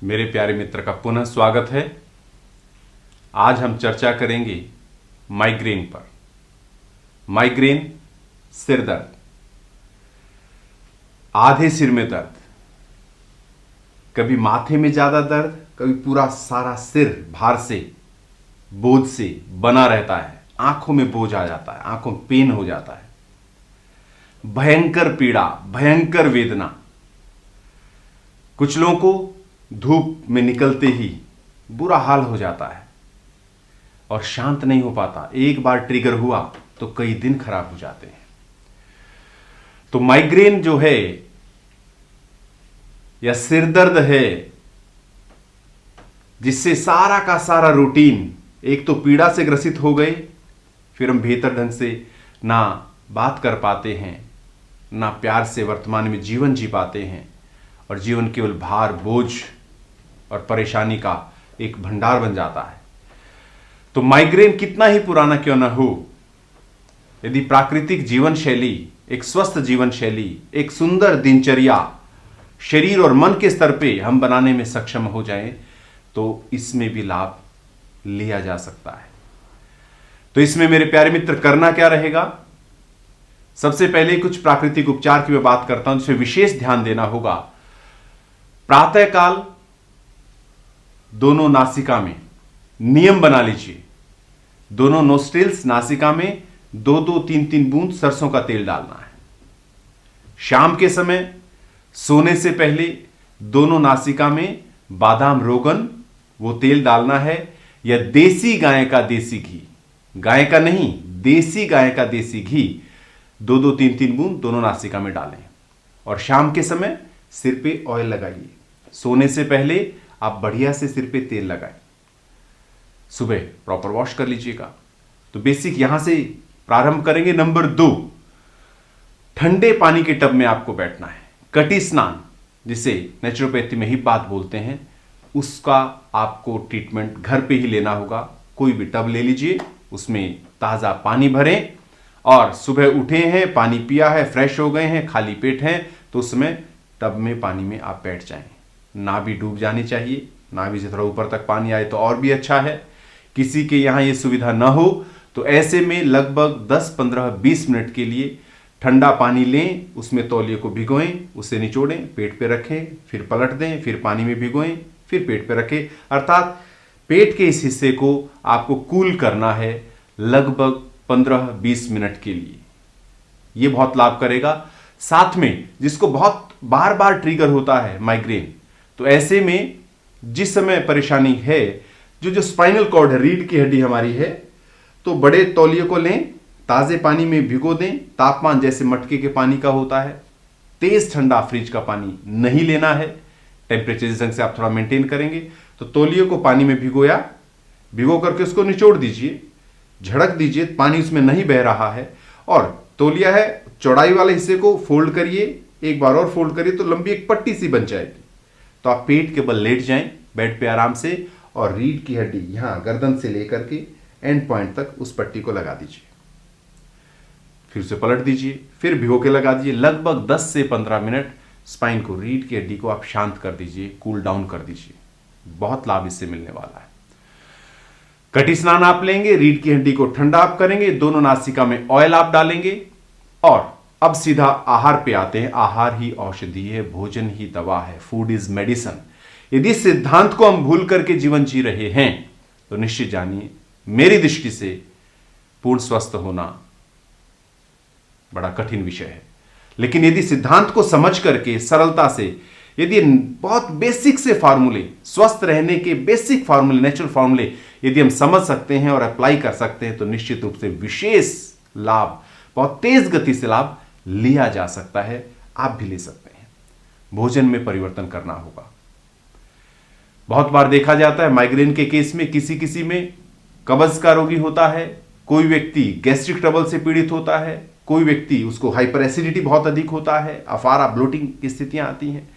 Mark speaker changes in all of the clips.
Speaker 1: मेरे प्यारे मित्र का पुनः स्वागत है। आज हम चर्चा करेंगे माइग्रेन पर। माइग्रेन सिर दर्द, आधे सिर में दर्द, कभी माथे में ज्यादा दर्द, कभी पूरा सारा सिर भार से, बोझ से बना रहता है। आंखों में बोझ आ जाता है, आंखों में पेन हो जाता है, भयंकर पीड़ा, भयंकर वेदना। कुछ लोगों को धूप में निकलते ही बुरा हाल हो जाता है और शांत नहीं हो पाता। एक बार ट्रिगर हुआ तो कई दिन खराब हो जाते हैं। तो माइग्रेन जो है या सिर दर्द है, जिससे सारा का सारा रूटीन एक तो पीड़ा से ग्रसित हो गए, फिर हम बेहतर ढंग से ना बात कर पाते हैं, ना प्यार से वर्तमान में जीवन जी पाते हैं और जीवन केवल भार, बोझ और परेशानी का एक भंडार बन जाता है। तो माइग्रेन कितना ही पुराना क्यों न हो, यदि प्राकृतिक जीवन शैली, एक स्वस्थ जीवन शैली, एक सुंदर दिनचर्या शरीर और मन के स्तर पे हम बनाने में सक्षम हो जाएं, तो इसमें भी लाभ लिया जा सकता है। तो इसमें मेरे प्यारे मित्र करना क्या रहेगा? सबसे पहले कुछ प्राकृतिक उपचार की मैं बात करता हूं, जिसमें विशेष ध्यान देना होगा। प्रातःकाल दोनों नासिका में नियम बना लीजिए, दोनों नोस्ट्रिल्स नासिका में 2-2, 3-3 बूंद सरसों का तेल डालना है। शाम के समय सोने से पहले दोनों नासिका में बादाम रोगन वो तेल डालना है, या देसी गाय का देसी घी, गाय का नहीं, देसी गाय का देसी घी 2-2, 3-3 बूंद दोनों नासिका में डालें और शाम के समय सिर पे ऑयल लगाइए। सोने से पहले आप बढ़िया से सिर पे तेल लगाएं, सुबह प्रॉपर वॉश कर लीजिएगा। तो बेसिक यहां से प्रारंभ करेंगे। नंबर 2, ठंडे पानी के टब में आपको बैठना है। कटी स्नान, जिसे नेचुरोपैथी में हिप बाथ बोलते हैं, उसका आपको ट्रीटमेंट घर पे ही लेना होगा। कोई भी टब ले लीजिए, उसमें ताजा पानी भरें और सुबह उठे हैं, पानी पिया है, फ्रेश हो गए हैं, खाली पेट हैं, तो उसमें टब में पानी में आप बैठ जाएं। नाभि डूब जानी चाहिए, नाभि से थोड़ा ऊपर तक पानी आए तो और भी अच्छा है। किसी के यहां ये सुविधा ना हो तो ऐसे में लगभग 10, 15, 20 मिनट के लिए ठंडा पानी लें, उसमें तौलिए को भिगोएं, उसे निचोड़ें, पेट पे रखें, फिर पलट दें, फिर पानी में भिगोएं, फिर पेट पे रखें। अर्थात पेट के इस हिस्से को आपको कूल करना है लगभग 15-20 मिनट के लिए। यह बहुत लाभ करेगा। साथ में जिसको बहुत बार बार ट्रिगर होता है माइग्रेन, तो ऐसे में जिस समय परेशानी है, जो स्पाइनल कॉर्ड है, रीढ़ की हड्डी हमारी है, तो बड़े तौलिए को लें, ताजे पानी में भिगो दें। तापमान जैसे मटके के पानी का होता है, तेज ठंडा फ्रिज का पानी नहीं लेना है। टेम्परेचर जिस ढंग से आप थोड़ा मेंटेन करेंगे, तो तौलिए को पानी में भिगोया, भिगो करके उसको निचोड़ दीजिए, झड़क दीजिए, पानी उसमें नहीं बह रहा है। और तौलिया है, चौड़ाई वाले हिस्से को फोल्ड करिए, एक बार और फोल्ड करिए तो लंबी एक पट्टी सी बन जाएगी। तो आप पेट के बल लेट जाएं बेड पे आराम से, और रीढ़ की हड्डी यहां गर्दन से लेकर के एंड पॉइंट तक उस पट्टी को लगा दीजिए, फिर उसे पलट दीजिए, फिर भिगो के लगा दीजिए। लगभग 10 से 15 मिनट स्पाइन को, रीढ़ की हड्डी को आप शांत कर दीजिए, कूल डाउन कर दीजिए। बहुत लाभ इससे मिलने वाला है। कटी स्नान आप लेंगे, रीढ़ की हड्डी को ठंडा आप करेंगे, दोनों नासिका में ऑयल आप डालेंगे। और अब सीधा आहार पे आते हैं। आहार ही औषधि है, भोजन ही दवा है, फूड इज मेडिसिन। यदि सिद्धांत को हम भूल करके जीवन जी रहे हैं, तो निश्चित जानिए मेरी दृष्टि से पूर्ण स्वस्थ होना बड़ा कठिन विषय है। लेकिन यदि सिद्धांत को समझ करके सरलता से, यदि बहुत बेसिक से फार्मूले, स्वस्थ रहने के बेसिक फार्मूले, नेचुरल फार्मूले यदि हम समझ सकते हैं और अप्लाई कर सकते हैं, तो निश्चित रूप से विशेष लाभ, बहुत तेज गति से लाभ लिया जा सकता है। आप भी ले सकते हैं। भोजन में परिवर्तन करना होगा। बहुत बार देखा जाता है माइग्रेन के केस में किसी में कब्ज का रोगी होता है, कोई व्यक्ति गैस्ट्रिक ट्रबल से पीड़ित होता है, कोई व्यक्ति उसको हाइपर एसिडिटी बहुत अधिक होता है, अफारा ब्लोटिंग की स्थितियां आती हैं,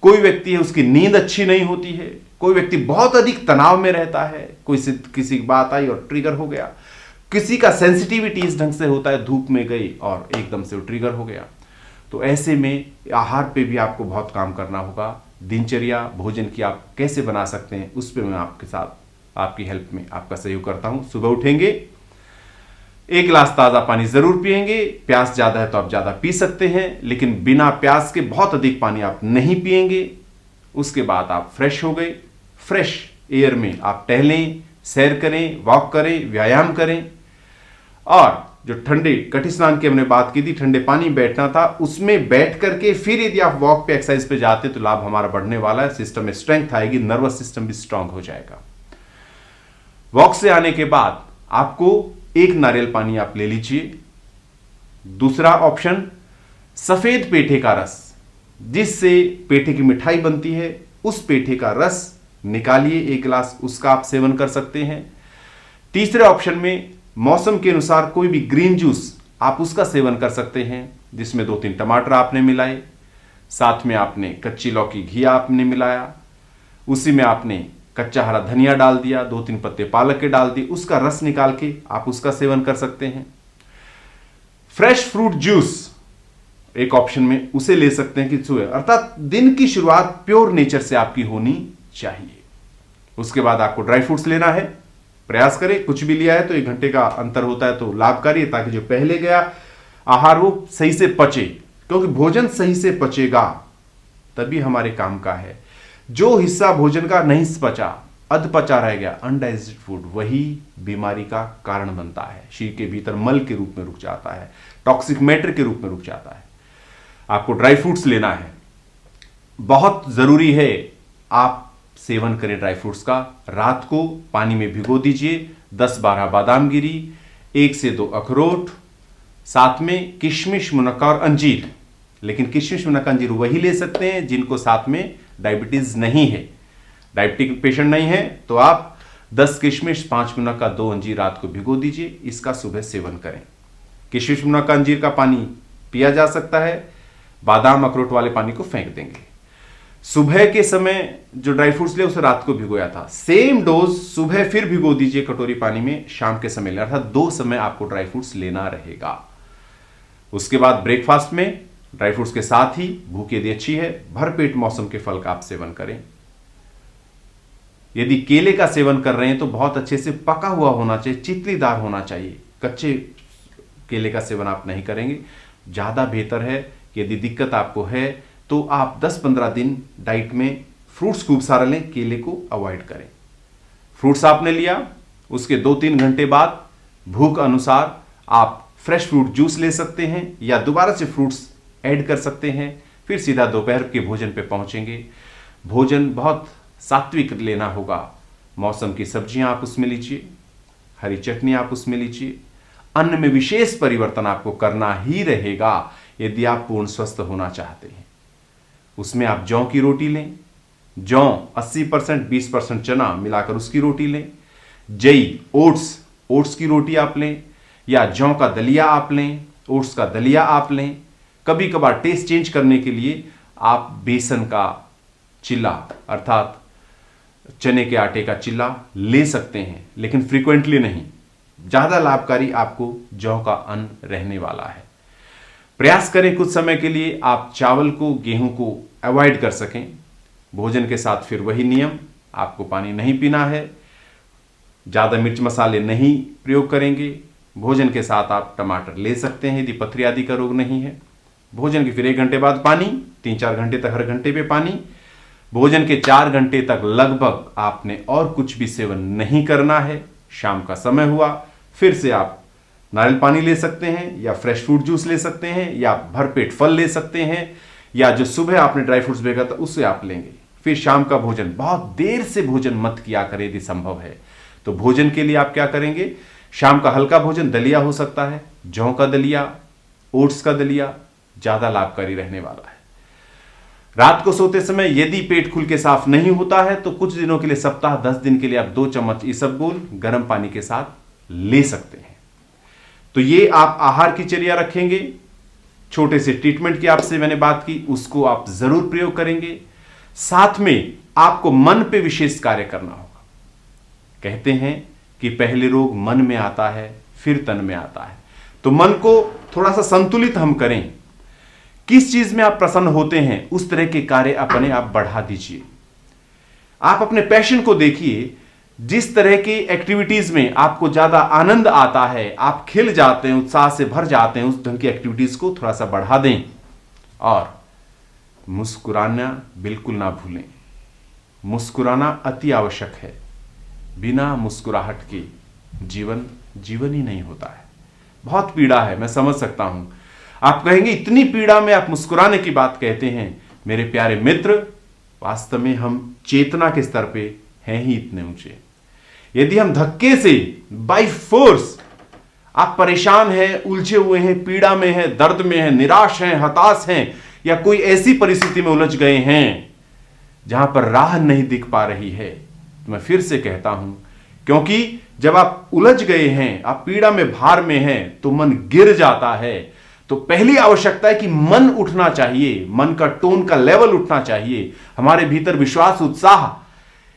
Speaker 1: कोई व्यक्ति है उसकी नींद अच्छी नहीं होती है, कोई व्यक्ति बहुत अधिक तनाव में रहता है, कोई किसी की बात आई और ट्रिगर हो गया, किसी का सेंसिटिविटी इस ढंग से होता है, धूप में गई और एकदम से वो ट्रिगर हो गया। तो ऐसे में आहार पे भी आपको बहुत काम करना होगा। दिनचर्या भोजन की आप कैसे बना सकते हैं, उस पर मैं आपके साथ आपकी हेल्प में आपका सहयोग करता हूं। सुबह उठेंगे, 1 गिलास ताज़ा पानी ज़रूर पिएंगे। प्यास ज़्यादा है तो आप ज़्यादा पी सकते हैं, लेकिन बिना प्यास के बहुत अधिक पानी आप नहीं पिएंगे। उसके बाद आप फ्रेश हो गए, फ्रेश एयर में आप टहलें, सैर करें, वॉक करें, व्यायाम करें। और जो ठंडे कटी स्नान की हमने बात की थी, ठंडे पानी में बैठना था, उसमें बैठ करके फिर यदि आप वॉक पे एक्सरसाइज पे जाते तो लाभ हमारा बढ़ने वाला है। सिस्टम में स्ट्रेंथ आएगी, नर्वस सिस्टम भी स्ट्रांग हो जाएगा। वॉक से आने के बाद आपको 1 नारियल पानी आप ले लीजिए। दूसरा ऑप्शन, सफेद पेठे का रस, जिससे पेठे की मिठाई बनती है, उस पेठे का रस निकालिए 1 गिलास, उसका आप सेवन कर सकते हैं। तीसरे ऑप्शन में मौसम के अनुसार कोई भी ग्रीन जूस आप उसका सेवन कर सकते हैं, जिसमें 2-3 टमाटर आपने मिलाए, साथ में आपने कच्ची लौकी घी आपने मिलाया, उसी में आपने कच्चा हरा धनिया डाल दिया, 2-3 पत्ते पालक के डाल दिए, उसका रस निकाल के आप उसका सेवन कर सकते हैं। फ्रेश फ्रूट जूस एक ऑप्शन में उसे ले सकते हैं कि सुबह, अर्थात दिन की शुरुआत प्योर नेचर से आपकी होनी चाहिए। उसके बाद आपको ड्राई फ्रूट्स लेना है। प्रयास करें, कुछ भी लिया है तो 1 घंटे का अंतर होता है तो लाभकारी है, ताकि जो पहले गया आहार वो सही से पचे, क्योंकि भोजन सही से पचेगा तभी हमारे काम का है। जो हिस्सा भोजन का नहीं पचा, अधपचा रह गया, अनडाइजेस्टेड फूड, वही बीमारी का कारण बनता है। शरीर के भीतर मल के रूप में रुक जाता है, टॉक्सिक मैटर के रूप में रुक जाता है। आपको ड्राई फ्रूट्स लेना है, बहुत जरूरी है आप सेवन करें ड्राई फ्रूट्स का। रात को पानी में भिगो दीजिए 10-12 बादाम गिरी, 1 से 2 अखरोट, साथ में किशमिश, मुनक्का और अंजीर। लेकिन किशमिश, मुनक्का, अंजीर वही ले सकते हैं जिनको साथ में डायबिटीज नहीं है। डायबिटिक पेशेंट नहीं है तो आप 10 किशमिश, 5 मुनक्का, 2 अंजीर रात को भिगो दीजिए, इसका सुबह सेवन करें। किशमिश, मुनक्का, अंजीर का पानी पिया जा सकता है, बादाम अखरोट वाले पानी को फेंक देंगे। सुबह के समय जो ड्राई फ्रूट्स ले उसे रात को भिगोया था, सेम डोज सुबह फिर भिगो दीजिए कटोरी पानी में, शाम के समय लेना था। 2 समय आपको ड्राई फ्रूट्स लेना रहेगा। उसके बाद ब्रेकफास्ट में ड्राई फ्रूट्स के साथ ही भूख यदि अच्छी है, भरपेट मौसम के फल का आप सेवन करें। यदि केले का सेवन कर रहे हैं तो बहुत अच्छे से पका हुआ होना चाहिए, चितलीदार होना चाहिए। कच्चे केले का सेवन आप नहीं करेंगे, ज्यादा बेहतर है। यदि दिक्कत आपको है तो आप 10-15 दिन डाइट में फ्रूट्स खूब सारा लें, केले को अवॉइड करें। फ्रूट्स आपने लिया, उसके 2-3 घंटे बाद भूख अनुसार आप फ्रेश फ्रूट जूस ले सकते हैं या दोबारा से फ्रूट्स ऐड कर सकते हैं। फिर सीधा दोपहर के भोजन पे पहुंचेंगे। भोजन बहुत सात्विक लेना होगा। मौसम की सब्जियां आप उसमें लीजिए, हरी चटनी आप उसमें लीजिए। अन्न में विशेष परिवर्तन आपको करना ही रहेगा यदि आप पूर्ण स्वस्थ होना चाहते हैं। उसमें आप जौ की रोटी लें, जौ 80%, 20% चना मिलाकर उसकी रोटी लें। जई, ओट्स की रोटी आप लें, या जौ का दलिया आप लें, ओट्स का दलिया आप लें। कभी कभार टेस्ट चेंज करने के लिए आप बेसन का चिल्ला अर्थात चने के आटे का चिल्ला ले सकते हैं, लेकिन फ्रीक्वेंटली नहीं। ज्यादा लाभकारी आपको जौ का अन्न रहने वाला है। प्रयास करें कुछ समय के लिए आप चावल को, गेहूं को अवॉइड कर सकें। भोजन के साथ फिर वही नियम, आपको पानी नहीं पीना है, ज्यादा मिर्च मसाले नहीं प्रयोग करेंगे। भोजन के साथ आप टमाटर ले सकते हैं यदि पथरी आदि का रोग नहीं है। भोजन के फिर 1 घंटे बाद पानी, 3-4 घंटे तक हर घंटे पे पानी। भोजन के 4 घंटे तक लगभग आपने और कुछ भी सेवन नहीं करना है। शाम का समय हुआ, फिर से आप नारियल पानी ले सकते हैं, या फ्रेश फ्रूट जूस ले सकते हैं, या भरपेट फल ले सकते हैं, या जो सुबह आपने ड्राई फ्रूट्स भेजा था उससे आप लेंगे। फिर शाम का भोजन, बहुत देर से भोजन मत किया करें यदि संभव है तो। भोजन के लिए आप क्या करेंगे, शाम का हल्का भोजन दलिया हो सकता है, जौ का दलिया, ओट्स का दलिया, ज्यादा लाभकारी रहने वाला है। रात को सोते समय यदि पेट खुल के साफ नहीं होता है तो कुछ दिनों के लिए, सप्ताह 10 दिन के लिए आप 2 चम्मच इसबगोल गर्म पानी के साथ ले सकते हैं। तो ये आप आहार की चर्या रखेंगे। छोटे से ट्रीटमेंट की आपसे मैंने बात की, उसको आप जरूर प्रयोग करेंगे। साथ में आपको मन पे विशेष कार्य करना होगा। कहते हैं कि पहले रोग मन में आता है, फिर तन में आता है। तो मन को थोड़ा सा संतुलित हम करें। किस चीज में आप प्रसन्न होते हैं उस तरह के कार्य अपने आप बढ़ा दीजिए। आप अपने पैशन को देखिए, जिस तरह की एक्टिविटीज में आपको ज्यादा आनंद आता है, आप खिल जाते हैं, उत्साह से भर जाते हैं, उस ढंग की एक्टिविटीज को थोड़ा सा बढ़ा दें। और मुस्कुराना बिल्कुल ना भूलें। मुस्कुराना अति आवश्यक है। बिना मुस्कुराहट के जीवन जीवन ही नहीं होता है। बहुत पीड़ा है, मैं समझ सकता हूं। आप कहेंगे इतनी पीड़ा में आप मुस्कुराने की बात कहते हैं। मेरे प्यारे मित्र, वास्तव में हम चेतना के स्तर पे हैं ही इतने ऊंचे। यदि हम धक्के से बाय फोर्स, आप परेशान हैं, उलझे हुए हैं, पीड़ा में हैं, दर्द में हैं, निराश हैं, हताश हैं, या कोई ऐसी परिस्थिति में उलझ गए हैं जहां पर राह नहीं दिख पा रही है, तो मैं फिर से कहता हूं, क्योंकि जब आप उलझ गए हैं, आप पीड़ा में, भार में हैं, तो मन गिर जाता है। तो पहली आवश्यकता है कि मन उठना चाहिए, मन का टोन का लेवल उठना चाहिए। हमारे भीतर विश्वास, उत्साह,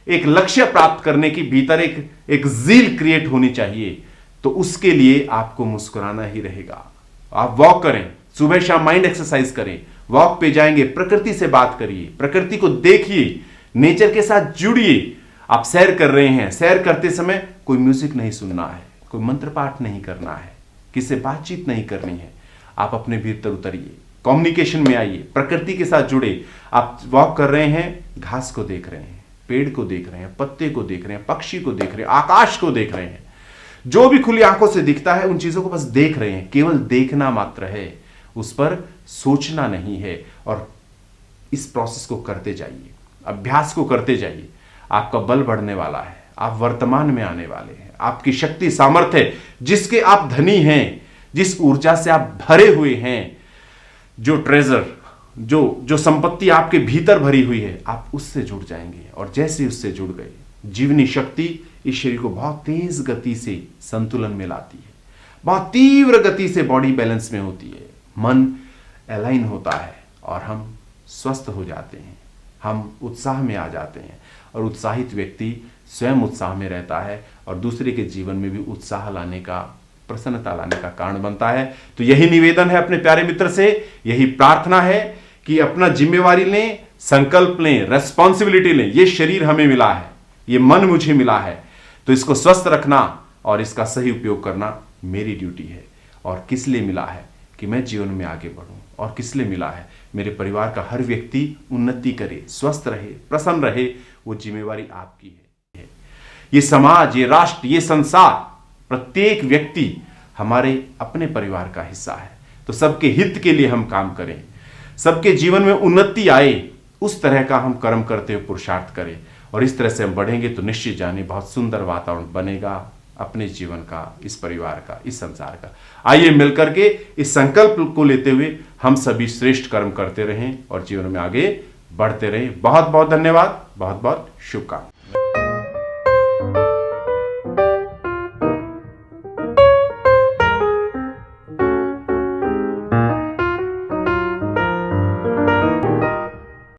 Speaker 1: एक लक्ष्य प्राप्त करने की भीतर एक जील क्रिएट होनी चाहिए। तो उसके लिए आपको मुस्कुराना ही रहेगा। आप वॉक करें, सुबह शाम माइंड एक्सरसाइज करें, वॉक पे जाएंगे, प्रकृति से बात करिए, प्रकृति को देखिए, नेचर के साथ जुड़िए। आप सैर कर रहे हैं, सैर करते समय कोई म्यूजिक नहीं सुनना है, कोई मंत्र पाठ नहीं करना है, किसी से बातचीत नहीं करनी है। आप अपने भीतर उतरिए, कम्युनिकेशन में आइए, प्रकृति के साथ जुड़े। आप वॉक कर रहे हैं, घास को देख रहे हैं, पेड़ को देख रहे हैं, पत्ते को देख रहे हैं, पक्षी को देख रहे हैं, आकाश को देख रहे हैं। जो भी खुली आंखों से दिखता है उन चीजों को बस देख रहे हैं। केवल देखना मात्र है, उस पर सोचना नहीं है। और इस प्रोसेस को करते जाइए, अभ्यास को करते जाइए। आपका बल बढ़ने वाला है, आप वर्तमान में आने वाले हैं। आपकी शक्ति, सामर्थ्य, जिसके आप धनी हैं, जिस ऊर्जा से आप भरे हुए हैं, जो ट्रेजर, जो संपत्ति आपके भीतर भरी हुई है, आप उससे जुड़ जाएंगे। और जैसे उससे जुड़ गए, जीवनी शक्ति इस शरीर को बहुत तेज गति से संतुलन में लाती है, बहुत तीव्र गति से बॉडी बैलेंस में होती है, मन अलाइन होता है और हम स्वस्थ हो जाते हैं, हम उत्साह में आ जाते हैं। और उत्साहित व्यक्ति स्वयं उत्साह में रहता है और दूसरे के जीवन में भी उत्साह लाने का, प्रसन्नता लाने का कारण बनता है। तो यही निवेदन है अपने प्यारे मित्र से, यही प्रार्थना है कि अपना जिम्मेवारी लें, संकल्प लें, रेस्पॉन्सिबिलिटी लें। ये शरीर हमें मिला है, ये मन मुझे मिला है, तो इसको स्वस्थ रखना और इसका सही उपयोग करना मेरी ड्यूटी है। और किस लिए मिला है? कि मैं जीवन में आगे बढ़ूं। और किस लिए मिला है? मेरे परिवार का हर व्यक्ति उन्नति करे, स्वस्थ रहे, प्रसन्न रहे। वो जिम्मेवारी आपकी है। ये समाज, ये राष्ट्र, ये संसार, प्रत्येक व्यक्ति हमारे अपने परिवार का हिस्सा है। तो सबके हित के लिए हम काम करें, सबके जीवन में उन्नति आए, उस तरह का हम कर्म करते हुए पुरुषार्थ करें। और इस तरह से हम बढ़ेंगे तो निश्चित जाने बहुत सुंदर वातावरण बनेगा अपने जीवन का, इस परिवार का, इस संसार का। आइए मिलकर के इस संकल्प को लेते हुए हम सभी श्रेष्ठ कर्म करते रहें और जीवन में आगे बढ़ते रहें। बहुत बहुत धन्यवाद, बहुत बहुत शुभकामनाएं।